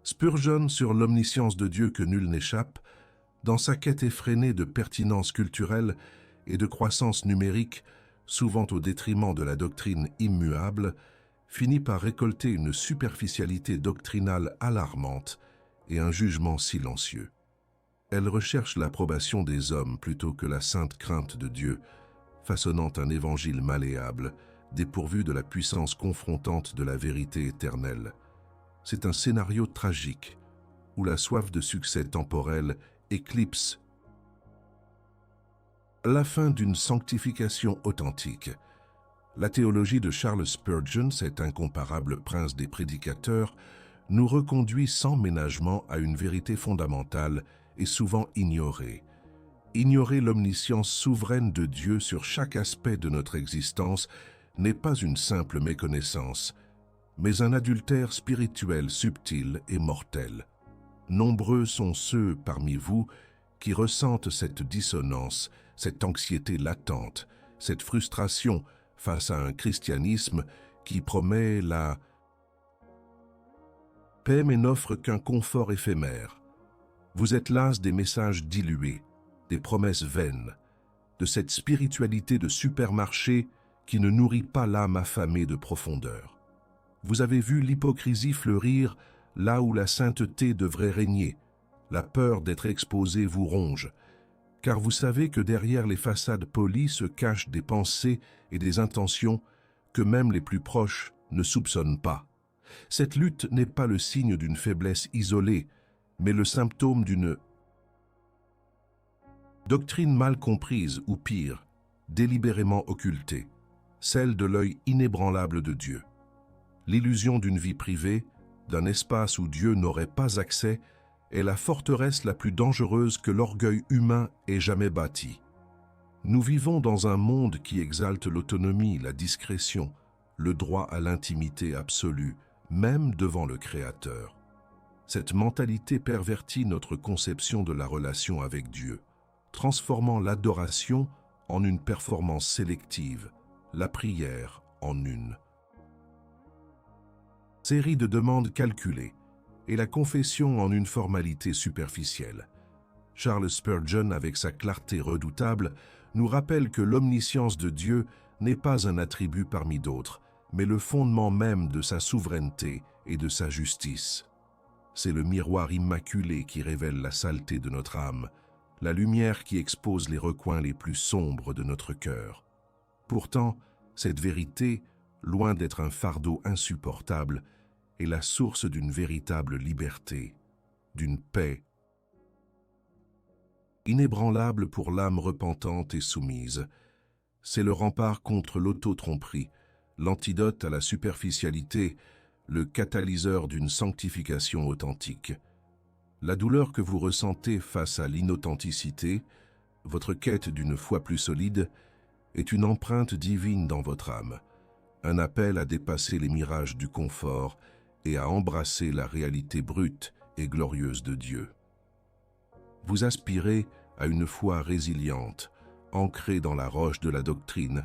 Spurgeon sur l'omniscience de Dieu que nul n'échappe, dans sa quête effrénée de pertinence culturelle et de croissance numérique, souvent au détriment de la doctrine immuable, finit par récolter une superficialité doctrinale alarmante et un jugement silencieux. Elle recherche l'approbation des hommes plutôt que la sainte crainte de Dieu, façonnant un évangile malléable, dépourvu de la puissance confrontante de la vérité éternelle. C'est un scénario tragique, où la soif de succès temporel éclipse la fin d'une sanctification authentique. La théologie de Charles Spurgeon, cet incomparable prince des prédicateurs, nous reconduit sans ménagement à une vérité fondamentale et souvent ignorée. Ignorer l'omniscience souveraine de Dieu sur chaque aspect de notre existence n'est pas une simple méconnaissance, mais un adultère spirituel subtil et mortel. Nombreux sont ceux parmi vous qui ressentent cette dissonance, cette anxiété latente, cette frustration face à un christianisme qui promet la paix mais n'offre qu'un confort éphémère. Vous êtes las des messages dilués, des promesses vaines, de cette spiritualité de supermarché qui ne nourrit pas l'âme affamée de profondeur. Vous avez vu l'hypocrisie fleurir là où la sainteté devrait régner. La peur d'être exposé vous ronge, car vous savez que derrière les façades polies se cachent des pensées et des intentions que même les plus proches ne soupçonnent pas. Cette lutte n'est pas le signe d'une faiblesse isolée, mais le symptôme d'une doctrine mal comprise ou pire, délibérément occultée, celle de l'œil inébranlable de Dieu. L'illusion d'une vie privée, d'un espace où Dieu n'aurait pas accès, est la forteresse la plus dangereuse que l'orgueil humain ait jamais bâtie. Nous vivons dans un monde qui exalte l'autonomie, la discrétion, le droit à l'intimité absolue, même devant le Créateur. Cette mentalité pervertit notre conception de la relation avec Dieu, transformant l'adoration en une performance sélective, la prière en une série de demandes calculées, et la confession en une formalité superficielle. Charles Spurgeon, avec sa clarté redoutable, nous rappelle que l'omniscience de Dieu n'est pas un attribut parmi d'autres, mais le fondement même de sa souveraineté et de sa justice. C'est le miroir immaculé qui révèle la saleté de notre âme, la lumière qui expose les recoins les plus sombres de notre cœur. Pourtant, cette vérité, loin d'être un fardeau insupportable, est la source d'une véritable liberté, d'une paix inébranlable pour l'âme repentante et soumise. C'est le rempart contre l'auto-tromperie, l'antidote à la superficialité, le catalyseur d'une sanctification authentique. La douleur que vous ressentez face à l'inauthenticité, votre quête d'une foi plus solide, est une empreinte divine dans votre âme, un appel à dépasser les mirages du confort et à embrasser la réalité brute et glorieuse de Dieu. Vous aspirez à une foi résiliente, ancrée dans la roche de la doctrine,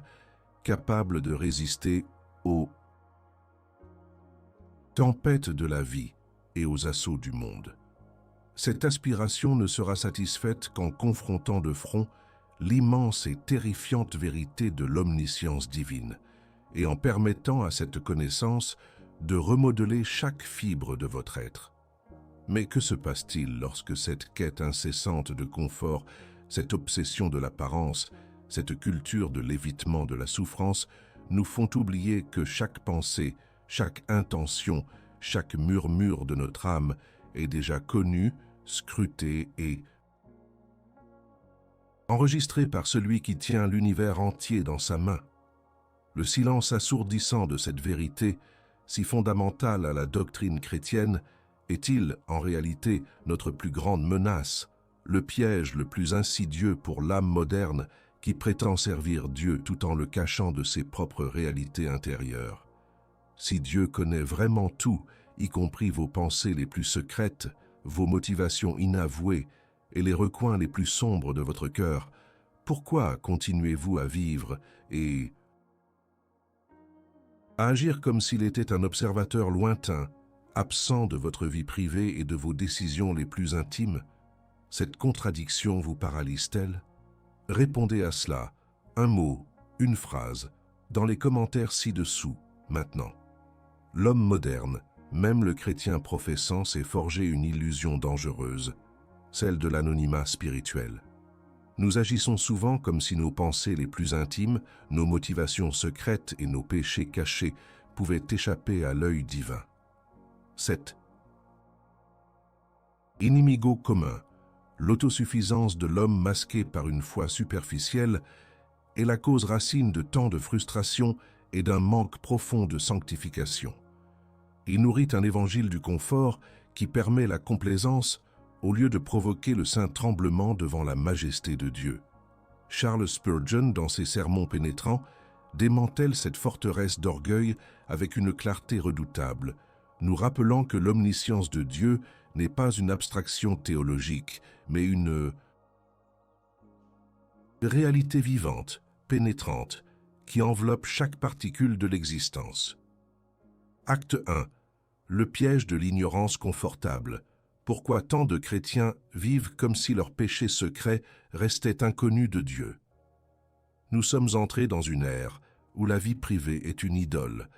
capable de résister aux tempêtes de la vie et aux assauts du monde. Cette aspiration ne sera satisfaite qu'en confrontant de front l'immense et terrifiante vérité de l'omniscience divine, et en permettant à cette connaissance de remodeler chaque fibre de votre être. Mais que se passe-t-il lorsque cette quête incessante de confort, cette obsession de l'apparence, cette culture de l'évitement de la souffrance nous font oublier que chaque pensée, chaque intention, chaque murmure de notre âme est déjà connue, scrutée et enregistrée par celui qui tient l'univers entier dans sa main. Le silence assourdissant de cette vérité, si fondamentale à la doctrine chrétienne, est-il en réalité notre plus grande menace, le piège le plus insidieux pour l'âme moderne qui prétend servir Dieu tout en le cachant de ses propres réalités intérieures? Si Dieu connaît vraiment tout, y compris vos pensées les plus secrètes, vos motivations inavouées et les recoins les plus sombres de votre cœur, pourquoi continuez-vous à vivre et à agir comme s'il était un observateur lointain, absent de votre vie privée et de vos décisions les plus intimes? Cette contradiction vous paralyse-t-elle? Répondez à cela, un mot, une phrase, dans les commentaires ci-dessous, maintenant. L'homme moderne, même le chrétien professant, s'est forgé une illusion dangereuse, celle de l'anonymat spirituel. Nous agissons souvent comme si nos pensées les plus intimes, nos motivations secrètes et nos péchés cachés pouvaient échapper à l'œil divin. 7. Inimigo commun. L'autosuffisance de l'homme masqué par une foi superficielle est la cause racine de tant de frustration et d'un manque profond de sanctification. Il nourrit un évangile du confort qui permet la complaisance au lieu de provoquer le saint tremblement devant la majesté de Dieu. Charles Spurgeon, dans ses sermons pénétrants, démantèle cette forteresse d'orgueil avec une clarté redoutable, nous rappelant que l'omniscience de Dieu n'est pas une abstraction théologique, mais une réalité vivante, pénétrante, qui enveloppe chaque particule de l'existence. Acte 1. Le piège de l'ignorance confortable. Pourquoi tant de chrétiens vivent comme si leurs péchés secrets restaient inconnus de Dieu? Nous sommes entrés dans une ère où la vie privée est une idole,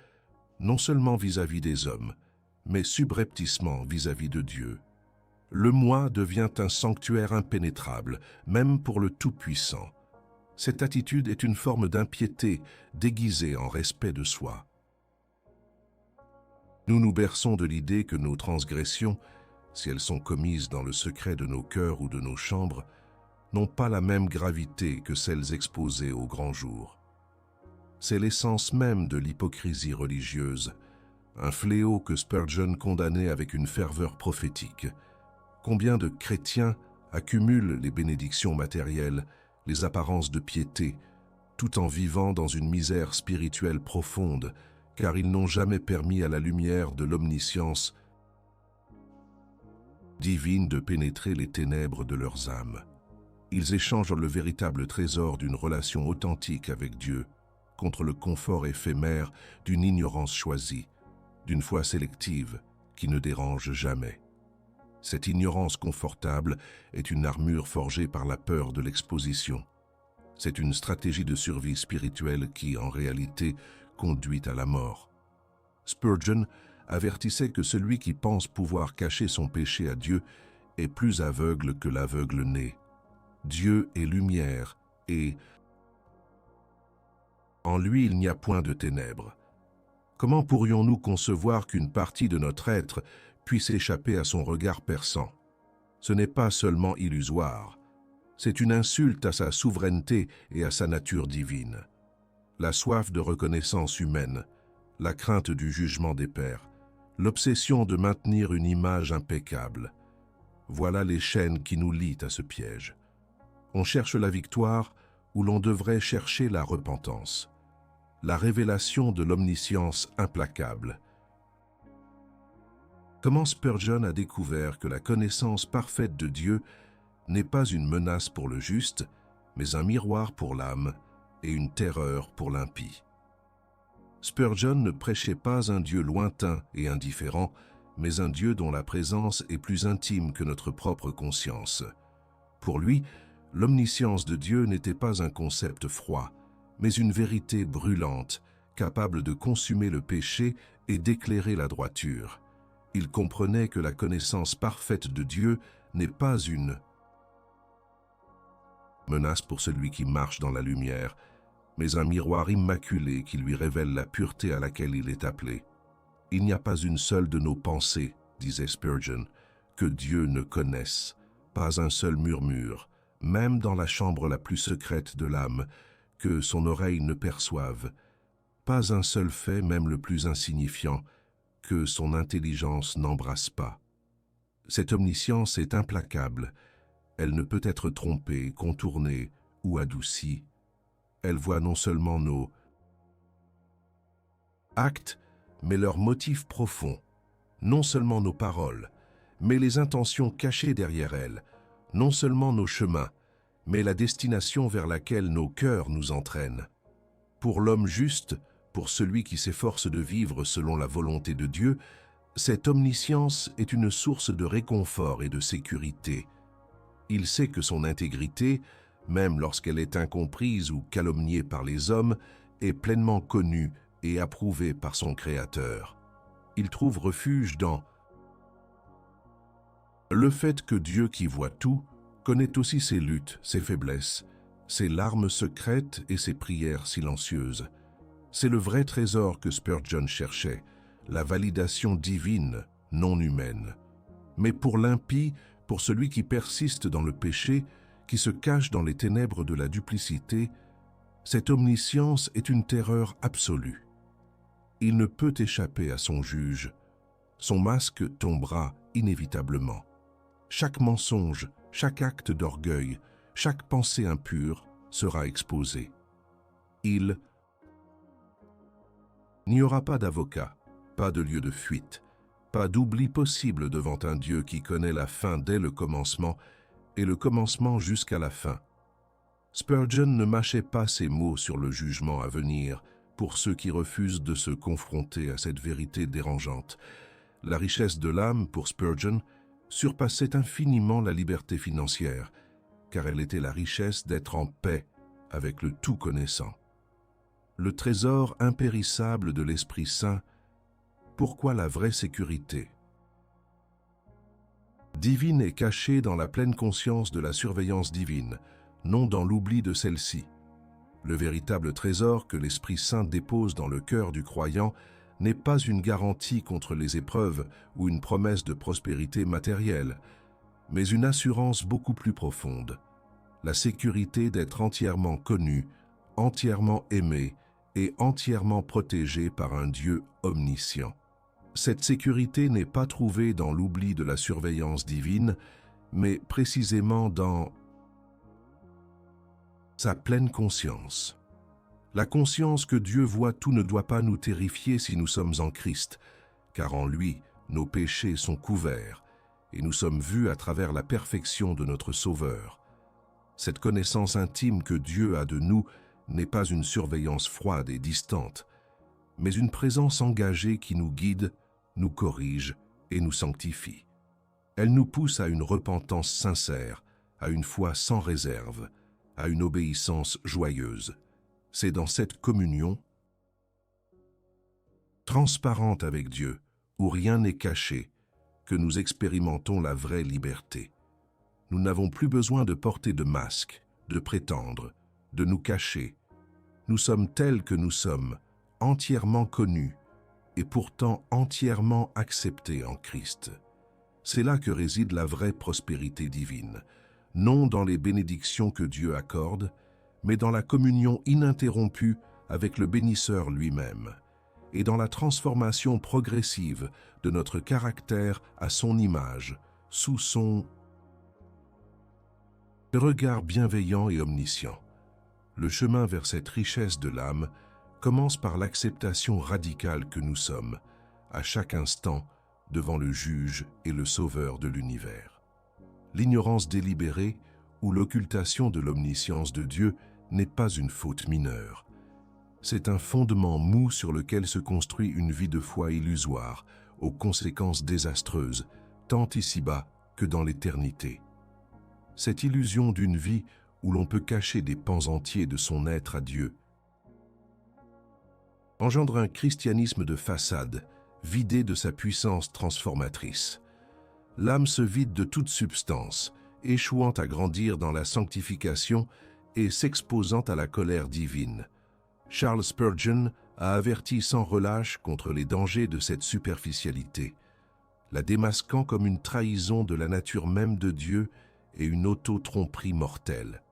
non seulement vis-à-vis des hommes, mais subrepticement vis-à-vis de Dieu. Le moi devient un sanctuaire impénétrable, même pour le Tout-Puissant. Cette attitude est une forme d'impiété déguisée en respect de soi. Nous nous berçons de l'idée que nos transgressions, si elles sont commises dans le secret de nos cœurs ou de nos chambres, n'ont pas la même gravité que celles exposées au grand jour. C'est l'essence même de l'hypocrisie religieuse, un fléau que Spurgeon condamnait avec une ferveur prophétique. Combien de chrétiens accumulent les bénédictions matérielles, les apparences de piété, tout en vivant dans une misère spirituelle profonde, car ils n'ont jamais permis à la lumière de l'omniscience divine de pénétrer les ténèbres de leurs âmes. Ils échangent le véritable trésor d'une relation authentique avec Dieu contre le confort éphémère d'une ignorance choisie, d'une foi sélective qui ne dérange jamais. Cette ignorance confortable est une armure forgée par la peur de l'exposition. C'est une stratégie de survie spirituelle qui, en réalité, conduit à la mort. Spurgeon avertissait que celui qui pense pouvoir cacher son péché à Dieu est plus aveugle que l'aveugle-né. Dieu est lumière et en lui il n'y a point de ténèbres. Comment pourrions-nous concevoir qu'une partie de notre être puisse échapper à son regard perçant? Ce n'est pas seulement illusoire, c'est une insulte à sa souveraineté et à sa nature divine. La soif de reconnaissance humaine, la crainte du jugement des pairs, l'obsession de maintenir une image impeccable. Voilà les chaînes qui nous lient à ce piège. On cherche la victoire où l'on devrait chercher la repentance, la révélation de l'omniscience implacable. Comment Spurgeon a découvert que la connaissance parfaite de Dieu n'est pas une menace pour le juste, mais un miroir pour l'âme et une terreur pour l'impie. Spurgeon ne prêchait pas un Dieu lointain et indifférent, mais un Dieu dont la présence est plus intime que notre propre conscience. Pour lui, l'omniscience de Dieu n'était pas un concept froid, mais une vérité brûlante, capable de consumer le péché et d'éclairer la droiture. Il comprenait que la connaissance parfaite de Dieu n'est pas une menace pour celui qui marche dans la lumière, mais un miroir immaculé qui lui révèle la pureté à laquelle il est appelé. Il n'y a pas une seule de nos pensées, disait Spurgeon, que Dieu ne connaisse, pas un seul murmure, même dans la chambre la plus secrète de l'âme, que son oreille ne perçoive, pas un seul fait, même le plus insignifiant, que son intelligence n'embrasse pas. Cette omniscience est implacable, elle ne peut être trompée, contournée ou adoucie. Elle voit non seulement nos actes, mais leurs motifs profonds, non seulement nos paroles, mais les intentions cachées derrière elles, non seulement nos chemins, mais la destination vers laquelle nos cœurs nous entraînent. Pour l'homme juste, pour celui qui s'efforce de vivre selon la volonté de Dieu, Cette omniscience est une source de réconfort et de sécurité. Il sait que son intégrité, même lorsqu'elle est incomprise ou calomniée par les hommes, est pleinement connue et approuvée par son Créateur. Il trouve refuge dans le fait que Dieu qui voit tout connaît aussi ses luttes, ses faiblesses, ses larmes secrètes et ses prières silencieuses. C'est le vrai trésor que Spurgeon cherchait, la validation divine, non humaine. Mais pour l'impie, pour celui qui persiste dans le péché, qui se cache dans les ténèbres de la duplicité, cette omniscience est une terreur absolue. Il ne peut échapper à son juge. Son masque tombera inévitablement. Chaque mensonge, chaque acte d'orgueil, chaque pensée impure sera exposé. Il n'y aura pas d'avocat, pas de lieu de fuite, pas d'oubli possible devant un Dieu qui connaît la fin dès le commencement et le commencement jusqu'à la fin. Spurgeon ne mâchait pas ses mots sur le jugement à venir pour ceux qui refusent de se confronter à cette vérité dérangeante. La richesse de l'âme, pour Spurgeon, surpassait infiniment la liberté financière, car elle était la richesse d'être en paix avec le Tout-Connaissant. Le trésor impérissable de l'Esprit Saint, pourquoi la vraie sécurité divine est cachée dans la pleine conscience de la surveillance divine, non dans l'oubli de celle-ci. Le véritable trésor que l'Esprit Saint dépose dans le cœur du croyant n'est pas une garantie contre les épreuves ou une promesse de prospérité matérielle, mais une assurance beaucoup plus profonde, la sécurité d'être entièrement connu, entièrement aimé et entièrement protégé par un Dieu omniscient. Cette sécurité n'est pas trouvée dans l'oubli de la surveillance divine, mais précisément dans sa pleine conscience. La conscience que Dieu voit tout ne doit pas nous terrifier si nous sommes en Christ, car en lui, nos péchés sont couverts et nous sommes vus à travers la perfection de notre Sauveur. Cette connaissance intime que Dieu a de nous n'est pas une surveillance froide et distante, mais une présence engagée qui nous guide, nous corrige et nous sanctifie. Elle nous pousse à une repentance sincère, à une foi sans réserve, à une obéissance joyeuse. C'est dans cette communion transparente avec Dieu, où rien n'est caché, que nous expérimentons la vraie liberté. Nous n'avons plus besoin de porter de masque, de prétendre, de nous cacher. Nous sommes tels que nous sommes, entièrement connus, et pourtant entièrement acceptés en Christ. C'est là que réside la vraie prospérité divine, non dans les bénédictions que Dieu accorde, mais dans la communion ininterrompue avec le bénisseur lui-même, et dans la transformation progressive de notre caractère à son image, sous son regard bienveillant et omniscient. Le chemin vers cette richesse de l'âme commence par l'acceptation radicale que nous sommes, à chaque instant, devant le juge et le sauveur de l'univers. L'ignorance délibérée ou l'occultation de l'omniscience de Dieu n'est pas une faute mineure. C'est un fondement mou sur lequel se construit une vie de foi illusoire, aux conséquences désastreuses, tant ici-bas que dans l'éternité. Cette illusion d'une vie où l'on peut cacher des pans entiers de son être à Dieu engendre un christianisme de façade, vidé de sa puissance transformatrice. L'âme se vide de toute substance, échouant à grandir dans la sanctification et s'exposant à la colère divine. Charles Spurgeon a averti sans relâche contre les dangers de cette superficialité, la démasquant comme une trahison de la nature même de Dieu et une auto-tromperie mortelle.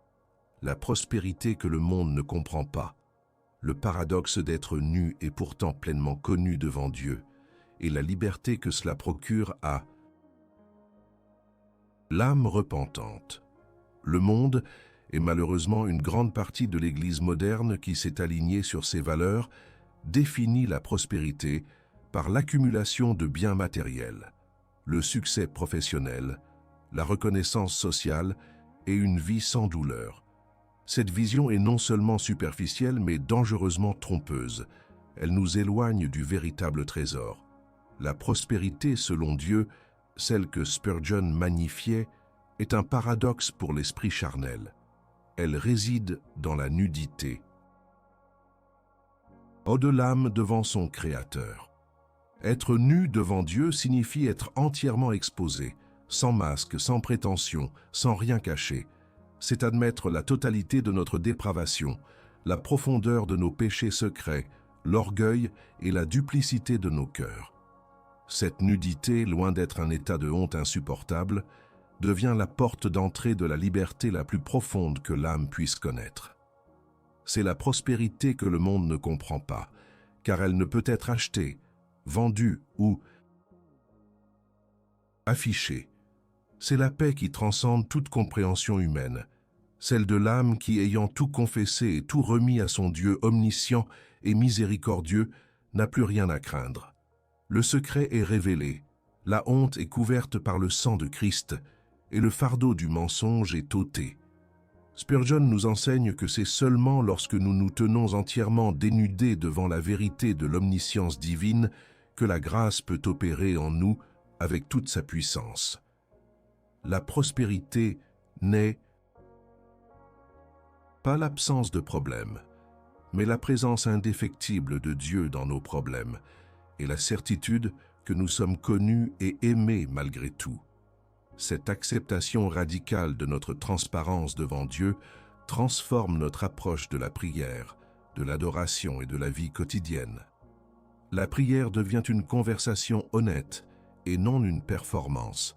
La prospérité que le monde ne comprend pas, le paradoxe d'être nu et pourtant pleinement connu devant Dieu, et la liberté que cela procure à l'âme repentante. Le monde, et malheureusement une grande partie de l'Église moderne qui s'est alignée sur ces valeurs, définit la prospérité par l'accumulation de biens matériels, le succès professionnel, la reconnaissance sociale et une vie sans douleur. Cette vision est non seulement superficielle mais dangereusement trompeuse. Elle nous éloigne du véritable trésor, La prospérité selon Dieu, celle que Spurgeon magnifiait, est un paradoxe pour l'esprit charnel. Elle réside dans la nudité. Ode de l'âme devant son Créateur. Être nu devant Dieu signifie être entièrement exposé, sans masque, sans prétention, sans rien cacher. C'est admettre la totalité de notre dépravation, la profondeur de nos péchés secrets, l'orgueil et la duplicité de nos cœurs. Cette nudité, loin d'être un état de honte insupportable, devient la porte d'entrée de la liberté la plus profonde que l'âme puisse connaître. C'est la prospérité que le monde ne comprend pas, car elle ne peut être achetée, vendue ou affichée. C'est la paix qui transcende toute compréhension humaine, celle de l'âme qui, ayant tout confessé et tout remis à son Dieu omniscient et miséricordieux, n'a plus rien à craindre. Le secret est révélé, la honte est couverte par le sang de Christ, et le fardeau du mensonge est ôté. Spurgeon nous enseigne que c'est seulement lorsque nous nous tenons entièrement dénudés devant la vérité de l'omniscience divine que la grâce peut opérer en nous avec toute sa puissance. La prospérité n'est pas l'absence de problèmes, mais la présence indéfectible de Dieu dans nos problèmes et la certitude que nous sommes connus et aimés malgré tout. Cette acceptation radicale de notre transparence devant Dieu transforme notre approche de la prière, de l'adoration et de la vie quotidienne. La prière devient une conversation honnête et non une performance.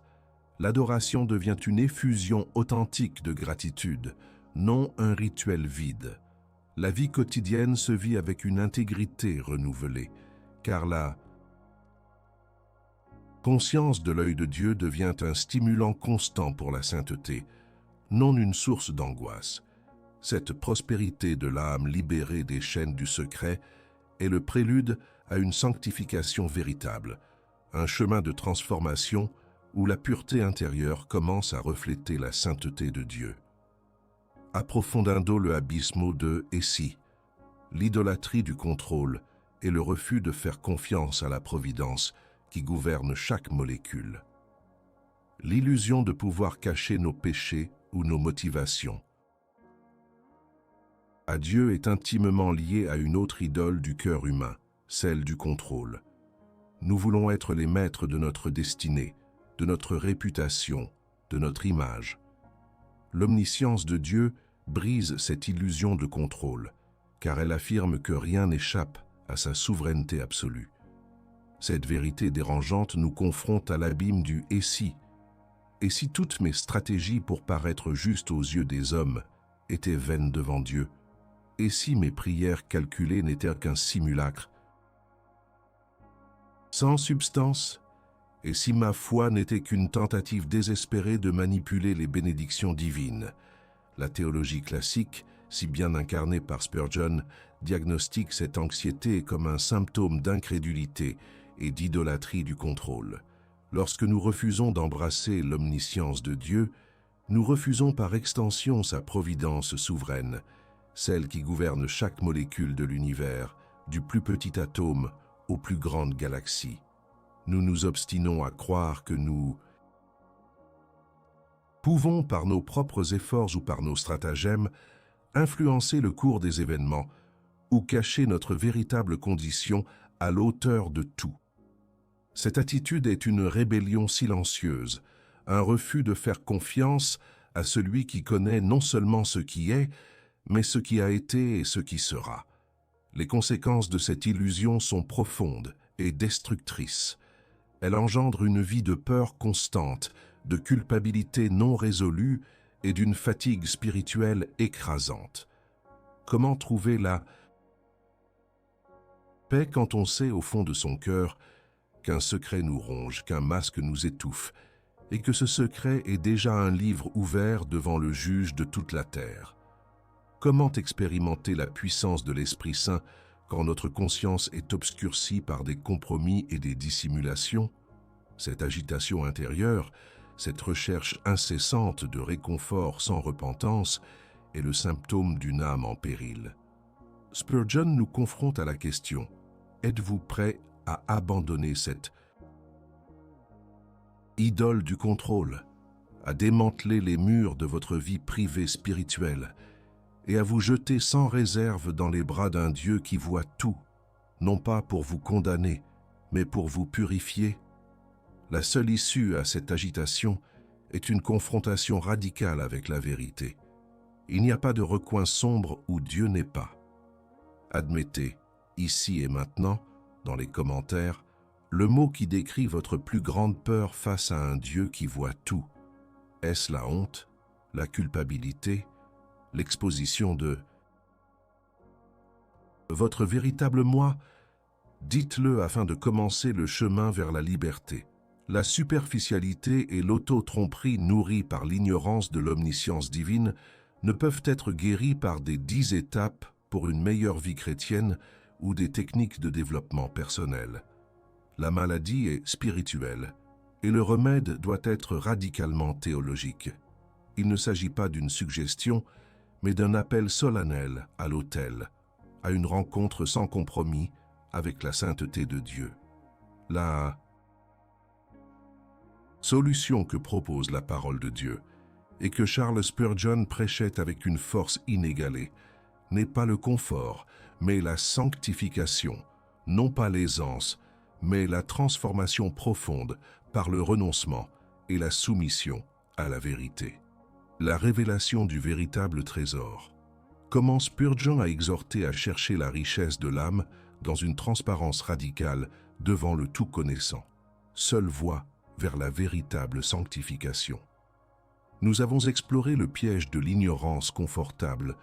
L'adoration devient une effusion authentique de gratitude, non un rituel vide. La vie quotidienne se vit avec une intégrité renouvelée, car la conscience de l'œil de Dieu devient un stimulant constant pour la sainteté, non une source d'angoisse. Cette prospérité de l'âme libérée des chaînes du secret est le prélude à une sanctification véritable, un chemin de transformation où la pureté intérieure commence à refléter la sainteté de Dieu. Approfondando le abismo de « et si », l'idolâtrie du contrôle et le refus de faire confiance à la providence qui gouverne chaque molécule. L'illusion de pouvoir cacher nos péchés ou nos motivations à Dieu est intimement liée à une autre idole du cœur humain, celle du contrôle. Nous voulons être les maîtres de notre destinée, de notre réputation, de notre image. L'omniscience de Dieu brise cette illusion de contrôle, car elle affirme que rien n'échappe à sa souveraineté absolue. Cette vérité dérangeante nous confronte à l'abîme du « et si ». Et si toutes mes stratégies pour paraître juste aux yeux des hommes étaient vaines devant Dieu? Et si mes prières calculées n'étaient qu'un simulacre sans substance? Et si ma foi n'était qu'une tentative désespérée de manipuler les bénédictions divines? La théologie classique, si bien incarnée par Spurgeon, diagnostique cette anxiété comme un symptôme d'incrédulité et d'idolâtrie du contrôle. Lorsque nous refusons d'embrasser l'omniscience de Dieu, nous refusons par extension sa providence souveraine, celle qui gouverne chaque molécule de l'univers, du plus petit atome aux plus grandes galaxies. Nous nous obstinons à croire que nous pouvons, par nos propres efforts ou par nos stratagèmes, influencer le cours des événements ou cacher notre véritable condition à l'auteur de tout. Cette attitude est une rébellion silencieuse, un refus de faire confiance à celui qui connaît non seulement ce qui est, mais ce qui a été et ce qui sera. Les conséquences de cette illusion sont profondes et destructrices. Elle engendre une vie de peur constante, de culpabilité non résolue et d'une fatigue spirituelle écrasante. Comment trouver la paix quand on sait au fond de son cœur qu'un secret nous ronge, qu'un masque nous étouffe, et que ce secret est déjà un livre ouvert devant le juge de toute la terre? Comment expérimenter la puissance de l'Esprit Saint quand notre conscience est obscurcie par des compromis et des dissimulations? Cette agitation intérieure, cette recherche incessante de réconfort sans repentance est le symptôme d'une âme en péril. Spurgeon nous confronte à la question: êtes-vous prêt à abandonner cette idole du contrôle, à démanteler les murs de votre vie privée spirituelle et à vous jeter sans réserve dans les bras d'un Dieu qui voit tout, non pas pour vous condamner, mais pour vous purifier. La seule issue à cette agitation est une confrontation radicale avec la vérité. Il n'y a pas de recoin sombre où Dieu n'est pas. Admettez, ici et maintenant, dans les commentaires, le mot qui décrit votre plus grande peur face à un Dieu qui voit tout. Est-ce la honte, la culpabilité, l'exposition de votre véritable moi? Dites-le afin de commencer le chemin vers la liberté. La superficialité et l'auto-tromperie nourries par l'ignorance de l'omniscience divine ne peuvent être guéries par des 10 étapes pour une meilleure vie chrétienne ou des techniques de développement personnel. La maladie est spirituelle et le remède doit être radicalement théologique. Il ne s'agit pas d'une suggestion, mais d'un appel solennel à l'autel, à une rencontre sans compromis avec la sainteté de Dieu. La solution que propose la parole de Dieu et que Charles Spurgeon prêchait avec une force inégalée n'est pas le confort, mais la sanctification, non pas l'aisance, mais la transformation profonde par le renoncement et la soumission à la vérité. La révélation du véritable trésor. Comment Spurgeon a exhorté à chercher la richesse de l'âme dans une transparence radicale devant le tout-connaissant. Seule voie vers la véritable sanctification. Nous avons exploré le piège de l'ignorance confortable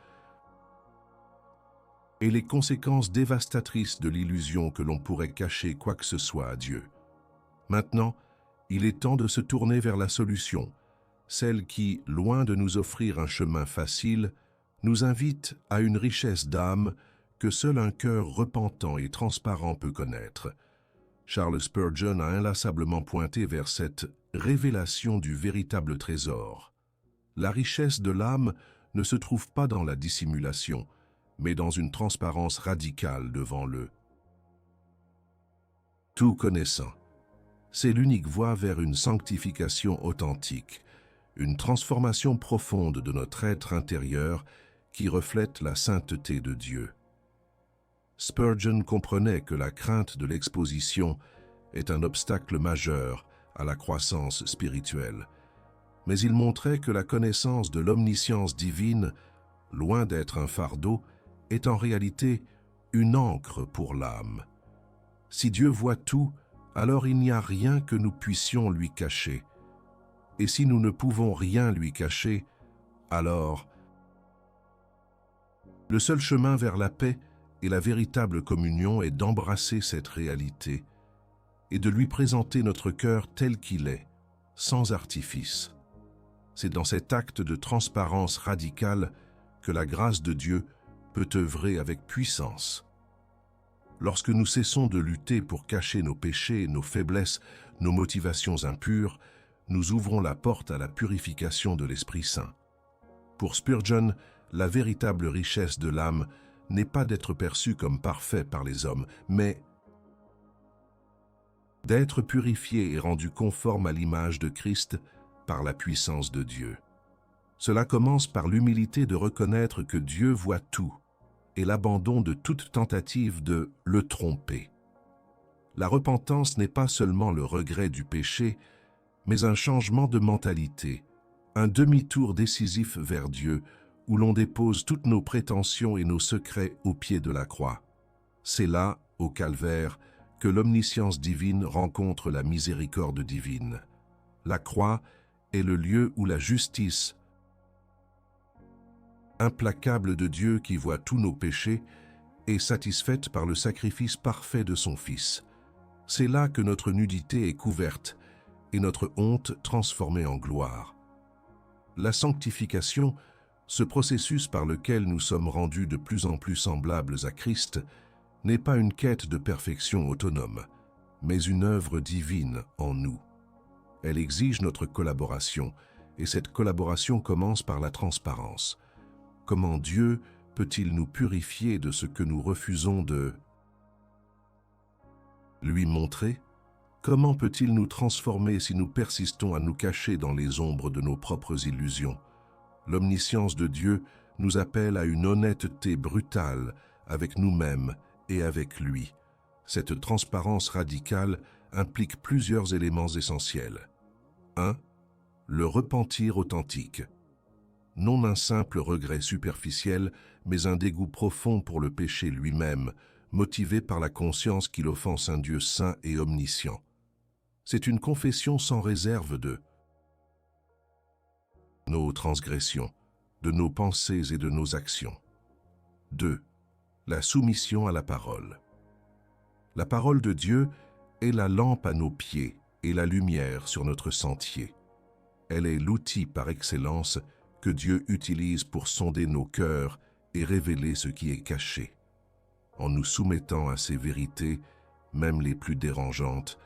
et les conséquences dévastatrices de l'illusion que l'on pourrait cacher quoi que ce soit à Dieu. Maintenant, il est temps de se tourner vers la solution, celle qui, loin de nous offrir un chemin facile, nous invite à une richesse d'âme que seul un cœur repentant et transparent peut connaître. Charles Spurgeon a inlassablement pointé vers cette révélation du véritable trésor. La richesse de l'âme ne se trouve pas dans la dissimulation, mais dans une transparence radicale devant le tout connaissant. C'est l'unique voie vers une sanctification authentique, une transformation profonde de notre être intérieur qui reflète la sainteté de Dieu. Spurgeon comprenait que la crainte de l'exposition est un obstacle majeur à la croissance spirituelle, mais il montrait que la connaissance de l'omniscience divine, loin d'être un fardeau, est en réalité une ancre pour l'âme. Si Dieu voit tout, alors il n'y a rien que nous puissions lui cacher. Et si nous ne pouvons rien lui cacher, alors le seul chemin vers la paix et la véritable communion est d'embrasser cette réalité et de lui présenter notre cœur tel qu'il est, sans artifice. C'est dans cet acte de transparence radicale que la grâce de Dieu peut œuvrer avec puissance. Lorsque nous cessons de lutter pour cacher nos péchés, nos faiblesses, nos motivations impures, nous ouvrons la porte à la purification de l'Esprit Saint. Pour Spurgeon, la véritable richesse de l'âme n'est pas d'être perçu comme parfait par les hommes, mais d'être purifié et rendu conforme à l'image de Christ par la puissance de Dieu. Cela commence par l'humilité de reconnaître que Dieu voit tout et l'abandon de toute tentative de le tromper. La repentance n'est pas seulement le regret du péché, mais un changement de mentalité, un demi-tour décisif vers Dieu, où l'on dépose toutes nos prétentions et nos secrets au pied de la croix. C'est là, au calvaire, que l'omniscience divine rencontre la miséricorde divine. La croix est le lieu où la justice implacable de Dieu qui voit tous nos péchés est satisfaite par le sacrifice parfait de son Fils. C'est là que notre nudité est couverte et notre honte transformée en gloire. La sanctification, ce processus par lequel nous sommes rendus de plus en plus semblables à Christ, n'est pas une quête de perfection autonome, mais une œuvre divine en nous. Elle exige notre collaboration, et cette collaboration commence par la transparence. Comment Dieu peut-il nous purifier de ce que nous refusons de lui montrer? Comment peut-il nous transformer si nous persistons à nous cacher dans les ombres de nos propres illusions? L'omniscience de Dieu nous appelle à une honnêteté brutale avec nous-mêmes et avec lui. Cette transparence radicale implique plusieurs éléments essentiels. 1. Le repentir authentique. Non un simple regret superficiel, mais un dégoût profond pour le péché lui-même, motivé par la conscience qu'il offense un Dieu saint et omniscient. C'est une confession sans réserve de nos transgressions, de nos pensées et de nos actions. 2. La soumission à la parole. La parole de Dieu est la lampe à nos pieds et la lumière sur notre sentier. Elle est l'outil par excellence que Dieu utilise pour sonder nos cœurs et révéler ce qui est caché. En nous soumettant à ces vérités, même les plus dérangeantes,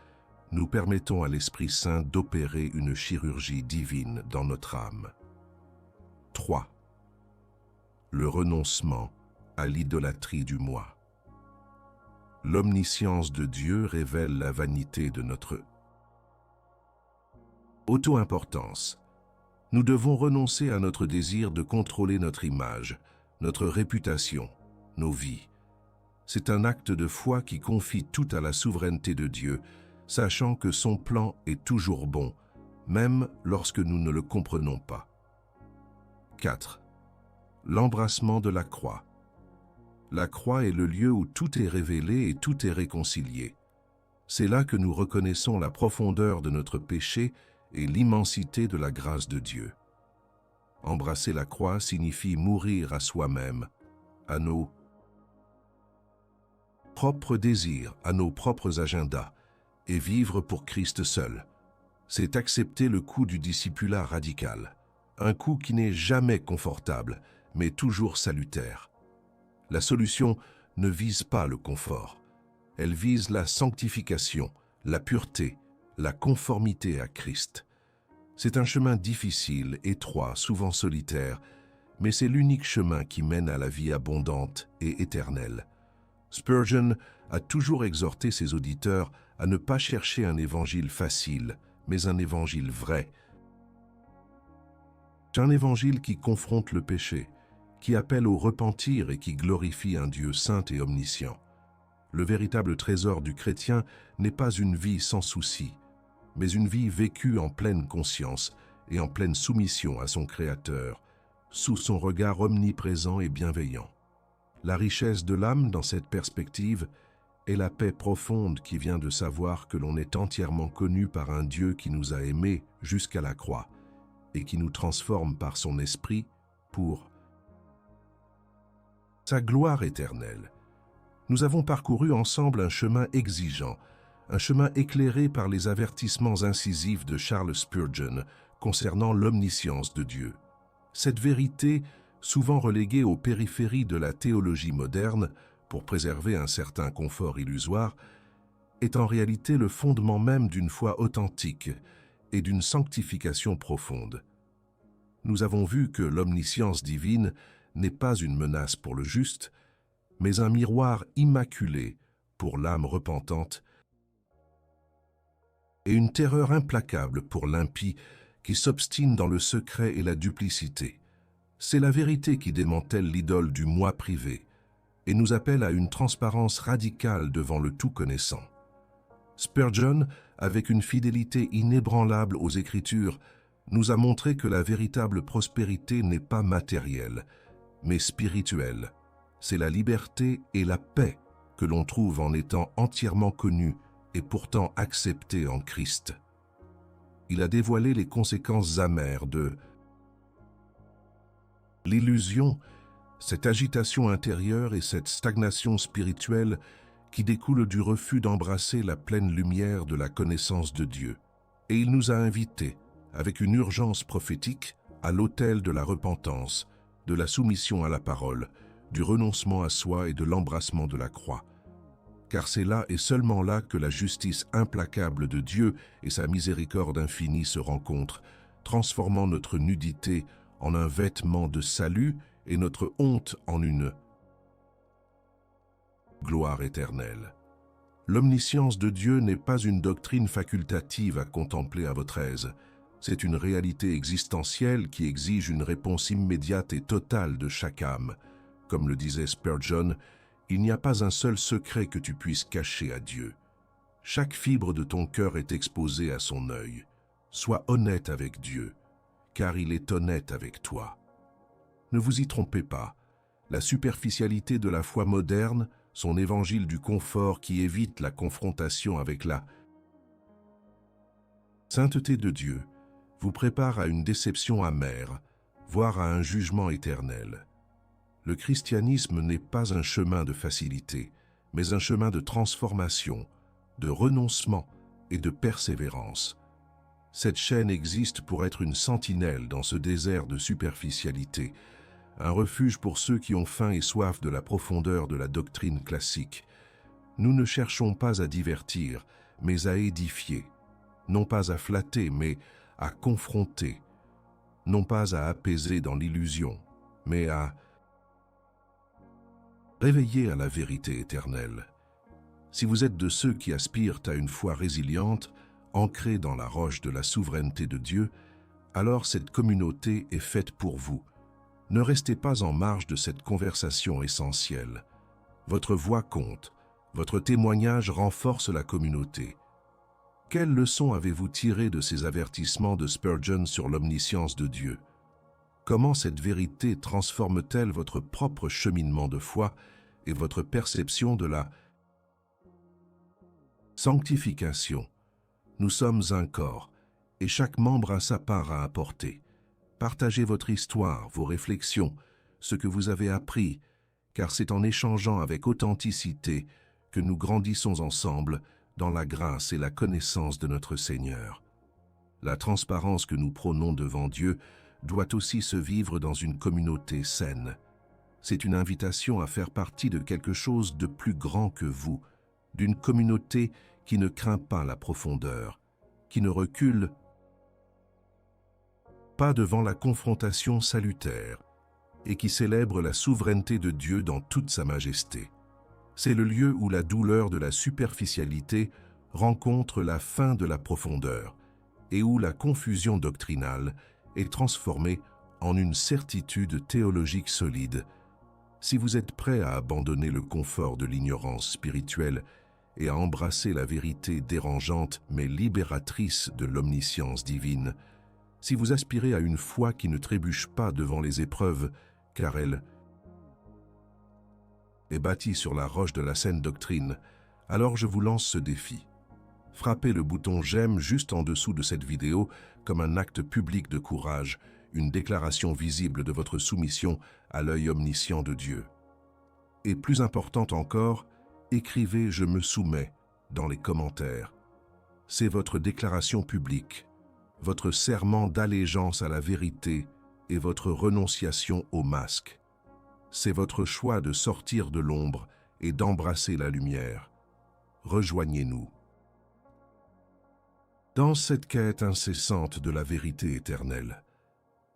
nous permettons à l'Esprit Saint d'opérer une chirurgie divine dans notre âme. 3. Le renoncement à l'idolâtrie du moi. L'omniscience de Dieu révèle la vanité de notre auto-importance. Nous devons renoncer à notre désir de contrôler notre image, notre réputation, nos vies. C'est un acte de foi qui confie tout à la souveraineté de Dieu, sachant que son plan est toujours bon, même lorsque nous ne le comprenons pas. 4. L'embrassement de la croix. La croix est le lieu où tout est révélé et tout est réconcilié. C'est là que nous reconnaissons la profondeur de notre péché et l'immensité de la grâce de Dieu. Embrasser la croix signifie mourir à soi-même, à nos propres désirs, à nos propres agendas, et vivre pour Christ seul. C'est accepter le coup du discipulat radical, un coup qui n'est jamais confortable, mais toujours salutaire. La solution ne vise pas le confort, elle vise la sanctification, la pureté, la conformité à Christ. C'est un chemin difficile, étroit, souvent solitaire, mais c'est l'unique chemin qui mène à la vie abondante et éternelle. Spurgeon a toujours exhorté ses auditeurs à ne pas chercher un évangile facile, mais un évangile vrai. Un évangile qui confronte le péché, qui appelle au repentir et qui glorifie un Dieu saint et omniscient. Le véritable trésor du chrétien n'est pas une vie sans souci, mais une vie vécue en pleine conscience et en pleine soumission à son Créateur, sous son regard omniprésent et bienveillant. La richesse de l'âme dans cette perspective est la paix profonde qui vient de savoir que l'on est entièrement connu par un Dieu qui nous a aimés jusqu'à la croix et qui nous transforme par son esprit pour sa gloire éternelle. Nous avons parcouru ensemble un chemin exigeant, un chemin éclairé par les avertissements incisifs de Charles Spurgeon concernant l'omniscience de Dieu. Cette vérité, souvent reléguée aux périphéries de la théologie moderne pour préserver un certain confort illusoire, est en réalité le fondement même d'une foi authentique et d'une sanctification profonde. Nous avons vu que l'omniscience divine n'est pas une menace pour le juste, mais un miroir immaculé pour l'âme repentante et une terreur implacable pour l'impie qui s'obstine dans le secret et la duplicité. C'est la vérité qui démantèle l'idole du moi privé et nous appelle à une transparence radicale devant le tout-connaissant. Spurgeon, avec une fidélité inébranlable aux Écritures, nous a montré que la véritable prospérité n'est pas matérielle, mais spirituelle. C'est la liberté et la paix que l'on trouve en étant entièrement connu et pourtant accepté en Christ. Il a dévoilé les conséquences amères de l'illusion, cette agitation intérieure et cette stagnation spirituelle qui découlent du refus d'embrasser la pleine lumière de la connaissance de Dieu. Et il nous a invités, avec une urgence prophétique, à l'autel de la repentance, de la soumission à la parole, du renoncement à soi et de l'embrassement de la croix. Car c'est là et seulement là que la justice implacable de Dieu et sa miséricorde infinie se rencontrent, transformant notre nudité en un vêtement de salut et notre honte en une gloire éternelle. L'omniscience de Dieu n'est pas une doctrine facultative à contempler à votre aise. C'est une réalité existentielle qui exige une réponse immédiate et totale de chaque âme. Comme le disait Spurgeon, il n'y a pas un seul secret que tu puisses cacher à Dieu. Chaque fibre de ton cœur est exposée à son œil. Sois honnête avec Dieu, car il est honnête avec toi. Ne vous y trompez pas. La superficialité de la foi moderne, son évangile du confort qui évite la confrontation avec la sainteté de Dieu, vous prépare à une déception amère, voire à un jugement éternel. Le christianisme n'est pas un chemin de facilité, mais un chemin de transformation, de renoncement et de persévérance. Cette chaîne existe pour être une sentinelle dans ce désert de superficialité, un refuge pour ceux qui ont faim et soif de la profondeur de la doctrine classique. Nous ne cherchons pas à divertir, mais à édifier, non pas à flatter, mais à confronter, non pas à apaiser dans l'illusion, mais à réveiller à la vérité éternelle. Si vous êtes de ceux qui aspirent à une foi résiliente, ancrée dans la roche de la souveraineté de Dieu, alors cette communauté est faite pour vous. Ne restez pas en marge de cette conversation essentielle. Votre voix compte, votre témoignage renforce la communauté. Quelles leçons avez-vous tirées de ces avertissements de Spurgeon sur l'omniscience de Dieu? Comment cette vérité transforme-t-elle votre propre cheminement de foi et votre perception de la sanctification? Nous sommes un corps, et chaque membre a sa part à apporter. Partagez votre histoire, vos réflexions, ce que vous avez appris, car c'est en échangeant avec authenticité que nous grandissons ensemble dans la grâce et la connaissance de notre Seigneur. La transparence que nous prônons devant Dieu doit aussi se vivre dans une communauté saine. C'est une invitation à faire partie de quelque chose de plus grand que vous, d'une communauté qui ne craint pas la profondeur, qui ne recule pas devant la confrontation salutaire et qui célèbre la souveraineté de Dieu dans toute sa majesté. C'est le lieu où la douleur de la superficialité rencontre la faim de la profondeur et où la confusion doctrinale est transformée en une certitude théologique solide. Si vous êtes prêt à abandonner le confort de l'ignorance spirituelle et à embrasser la vérité dérangeante mais libératrice de l'omniscience divine, si vous aspirez à une foi qui ne trébuche pas devant les épreuves, car elle est bâtie sur la roche de la saine doctrine, alors je vous lance ce défi. Frappez le bouton « J'aime » juste en dessous de cette vidéo comme un acte public de courage, une déclaration visible de votre soumission à l'œil omniscient de Dieu. Et plus important encore, écrivez « Je me soumets » dans les commentaires. C'est votre déclaration publique, votre serment d'allégeance à la vérité et votre renonciation au masque. C'est votre choix de sortir de l'ombre et d'embrasser la lumière. Rejoignez-nous. Dans cette quête incessante de la vérité éternelle,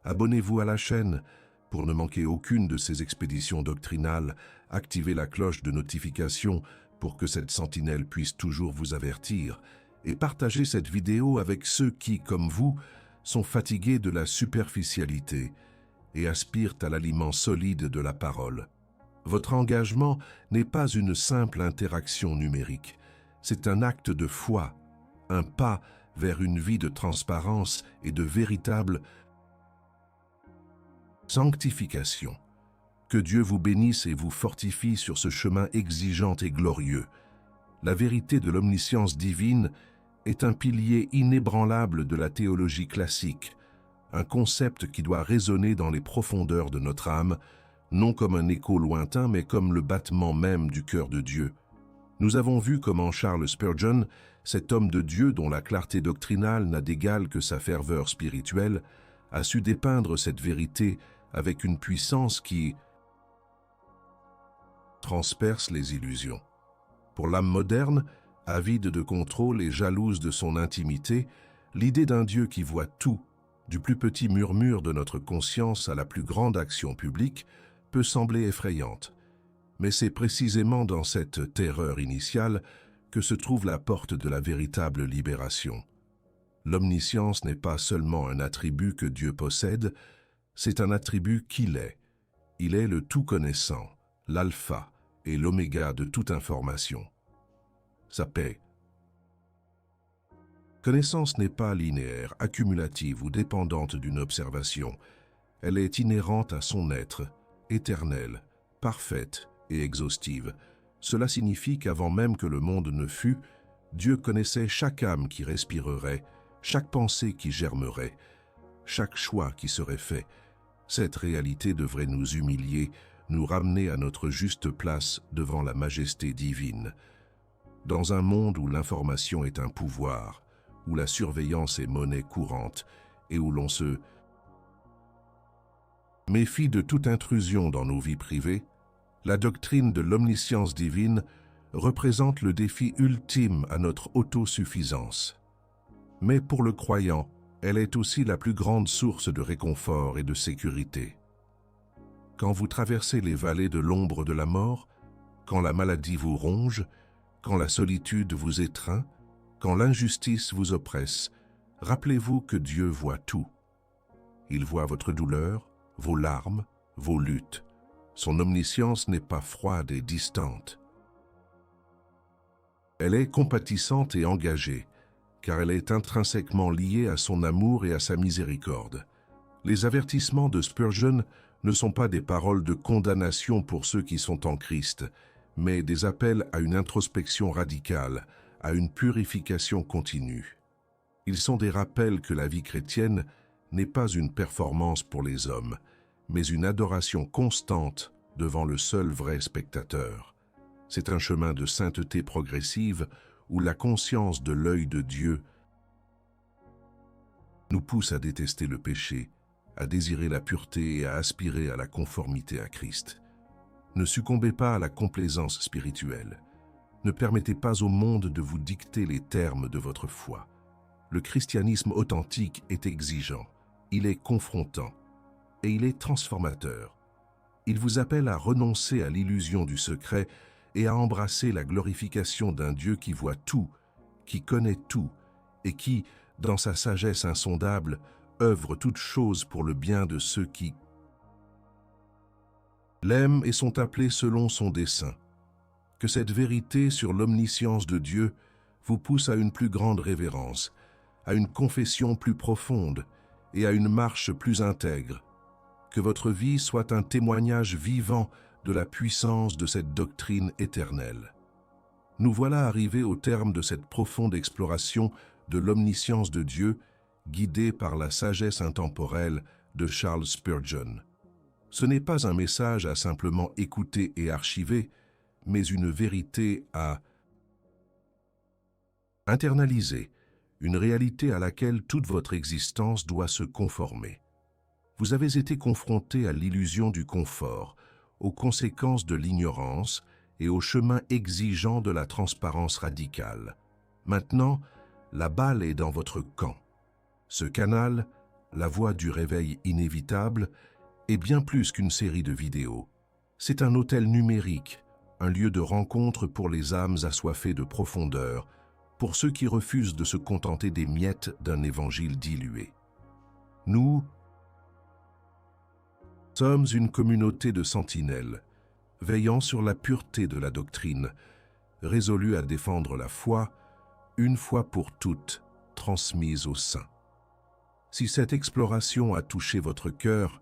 abonnez-vous à la chaîne pour ne manquer aucune de ces expéditions doctrinales, activez la cloche de notification pour que cette sentinelle puisse toujours vous avertir et partagez cette vidéo avec ceux qui, comme vous, sont fatigués de la superficialité et aspirent à l'aliment solide de la parole. Votre engagement n'est pas une simple interaction numérique, c'est un acte de foi, un pas vers une vie de transparence et de véritable sanctification. Que Dieu vous bénisse et vous fortifie sur ce chemin exigeant et glorieux. La vérité de l'omniscience divine est un pilier inébranlable de la théologie classique, un concept qui doit résonner dans les profondeurs de notre âme, non comme un écho lointain, mais comme le battement même du cœur de Dieu. Nous avons vu comment Charles Spurgeon, cet homme de Dieu dont la clarté doctrinale n'a d'égal que sa ferveur spirituelle, a su dépeindre cette vérité avec une puissance qui transperce les illusions. Pour l'âme moderne, avide de contrôle et jalouse de son intimité, l'idée d'un Dieu qui voit tout, du plus petit murmure de notre conscience à la plus grande action publique, peut sembler effrayante. Mais c'est précisément dans cette terreur initiale que se trouve la porte de la véritable libération. L'omniscience n'est pas seulement un attribut que Dieu possède, c'est un attribut qu'il est. Il est le tout-connaissant, l'alpha et l'oméga de toute information. Sa paix. Connaissance n'est pas linéaire, accumulative ou dépendante d'une observation. Elle est inhérente à son être, éternelle, parfaite et exhaustive. Cela signifie qu'avant même que le monde ne fût, Dieu connaissait chaque âme qui respirerait, chaque pensée qui germerait, chaque choix qui serait fait. Cette réalité devrait nous humilier, nous ramener à notre juste place devant la majesté divine. Dans un monde où l'information est un pouvoir, où la surveillance est monnaie courante et où l'on se méfie de toute intrusion dans nos vies privées, la doctrine de l'omniscience divine représente le défi ultime à notre autosuffisance. Mais pour le croyant, elle est aussi la plus grande source de réconfort et de sécurité. Quand vous traversez les vallées de l'ombre de la mort, quand la maladie vous ronge, quand la solitude vous étreint, quand l'injustice vous oppresse, rappelez-vous que Dieu voit tout. Il voit votre douleur, vos larmes, vos luttes. Son omniscience n'est pas froide et distante. Elle est compatissante et engagée, car elle est intrinsèquement liée à son amour et à sa miséricorde. Les avertissements de Spurgeon ne sont pas des paroles de condamnation pour ceux qui sont en Christ, mais des appels à une introspection radicale, à une purification continue. Ils sont des rappels que la vie chrétienne n'est pas une performance pour les hommes, mais une adoration constante devant le seul vrai spectateur. C'est un chemin de sainteté progressive où la conscience de l'œil de Dieu nous pousse à détester le péché, à désirer la pureté et à aspirer à la conformité à Christ. Ne succombez pas à la complaisance spirituelle. Ne permettez pas au monde de vous dicter les termes de votre foi. Le christianisme authentique est exigeant, il est confrontant et il est transformateur. Il vous appelle à renoncer à l'illusion du secret et à embrasser la glorification d'un Dieu qui voit tout, qui connaît tout et qui, dans sa sagesse insondable, œuvre toutes choses pour le bien de ceux qui l'aiment et sont appelés selon son dessein. Que cette vérité sur l'omniscience de Dieu vous pousse à une plus grande révérence, à une confession plus profonde et à une marche plus intègre. Que votre vie soit un témoignage vivant de la puissance de cette doctrine éternelle. Nous voilà arrivés au terme de cette profonde exploration de l'omniscience de Dieu, guidée par la sagesse intemporelle de Charles Spurgeon. Ce n'est pas un message à simplement écouter et archiver, mais une vérité à internaliser, une réalité à laquelle toute votre existence doit se conformer. Vous avez été confronté à l'illusion du confort, aux conséquences de l'ignorance et au chemin exigeant de la transparence radicale. Maintenant, la balle est dans votre camp. Ce canal, la voie du réveil inévitable, est bien plus qu'une série de vidéos. C'est un hôtel numérique, un lieu de rencontre pour les âmes assoiffées de profondeur, pour ceux qui refusent de se contenter des miettes d'un évangile dilué. Nous sommes une communauté de sentinelles, veillant sur la pureté de la doctrine, résolus à défendre la foi, une fois pour toutes, transmise aux saints. Si cette exploration a touché votre cœur,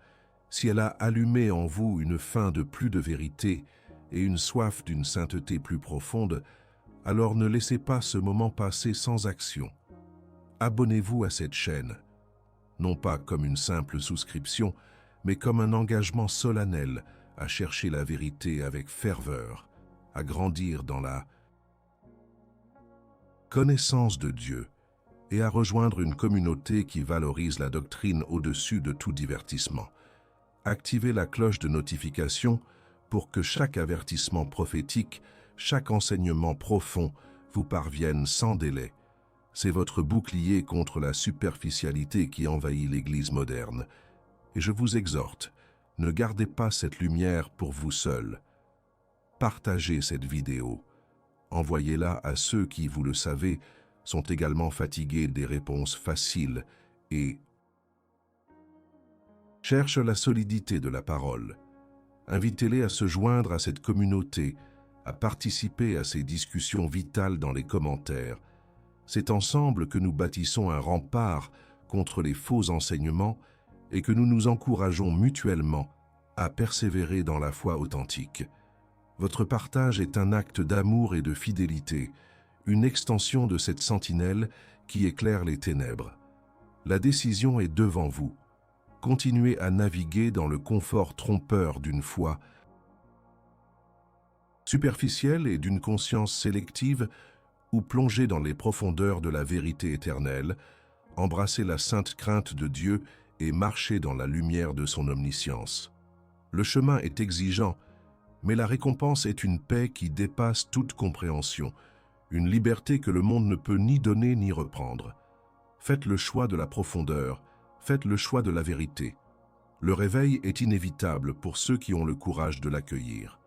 si elle a allumé en vous une faim de plus de vérité et une soif d'une sainteté plus profonde, alors ne laissez pas ce moment passer sans action. Abonnez-vous à cette chaîne, non pas comme une simple souscription, mais comme un engagement solennel à chercher la vérité avec ferveur, à grandir dans la connaissance de Dieu et à rejoindre une communauté qui valorise la doctrine au-dessus de tout divertissement. Activez la cloche de notification pour que chaque avertissement prophétique, chaque enseignement profond vous parvienne sans délai. C'est votre bouclier contre la superficialité qui envahit l'Église moderne. Et je vous exhorte, ne gardez pas cette lumière pour vous seul. Partagez cette vidéo. Envoyez-la à ceux qui, vous le savez, sont également fatigués des réponses faciles et cherchent la solidité de la parole. Invitez-les à se joindre à cette communauté, à participer à ces discussions vitales dans les commentaires. C'est ensemble que nous bâtissons un rempart contre les faux enseignements et que nous nous encourageons mutuellement à persévérer dans la foi authentique. Votre partage est un acte d'amour et de fidélité, une extension de cette sentinelle qui éclaire les ténèbres. La décision est devant vous. Continuez à naviguer dans le confort trompeur d'une foi superficielle et d'une conscience sélective, ou plonger dans les profondeurs de la vérité éternelle, embrasser la sainte crainte de Dieu et marcher dans la lumière de son omniscience. Le chemin est exigeant, mais la récompense est une paix qui dépasse toute compréhension, une liberté que le monde ne peut ni donner ni reprendre. Faites le choix de la profondeur, faites le choix de la vérité. Le réveil est inévitable pour ceux qui ont le courage de l'accueillir.